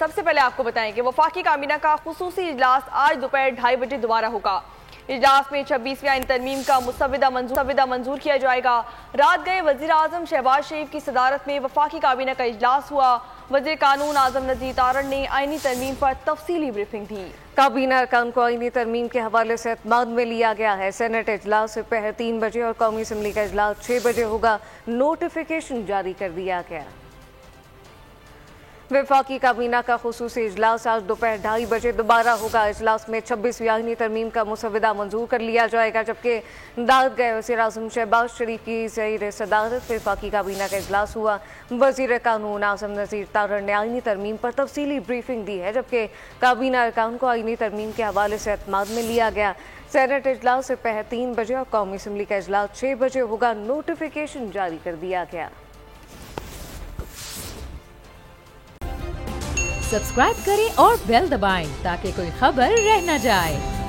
सबसे पहले आपको बताएं कि वफाकी काबीना का खुसूसी इजलास आज दोपहर 2:30 बजे दोबारा होगा। इजलास में 26वीं आईन तरमीम का मुसविदा मंजूर किया जाएगा। रात गए वजीर आजम शहबाज शरीफ की सदारत में वफाकी काबीना का इजलास हुआ। वजीर कानून आजम नज़ीर तारण ने आईनी तरमीम पर तफसीली ब्रीफिंग दी। काबीना अरकान को आईनी तरमीम के हवाले से एतमाद में लिया गया है। सेनेट इजलास दोपहर 3 बजे और कौमी असम्बली का इजलास 6 बजे होगा। नोटिफिकेशन जारी कर दिया गया। वफाकी काबीना का खुसूसी इजलास आज दोपहर 2:30 बजे दोबारा होगा। इजलास में 26वीं आईनी तरमीम का मुसविदा मंजूर कर लिया जाएगा, जबकि दाद गए वज़ीर आज़म शहबाज शरीफ की ज़रीए सदारत वफाकी काबीना का इजलास हुआ। वज़ीर कानून आज़म नज़ीर तारण ने आईनी तरमीम पर तफसीली ब्रीफिंग दी है, जबकि काबीना अरकान को आईनी तरमीम के हवाले से एतमाद में लिया गया। सेनेट इजलास दोपहर 3 बजे और कौमी असम्बली का इजलास 6 बजे होगा। नोटिफिकेशन जारी कर दिया गया। सब्सक्राइब करें और बेल दबाएं ताकि कोई खबर रह न जाए।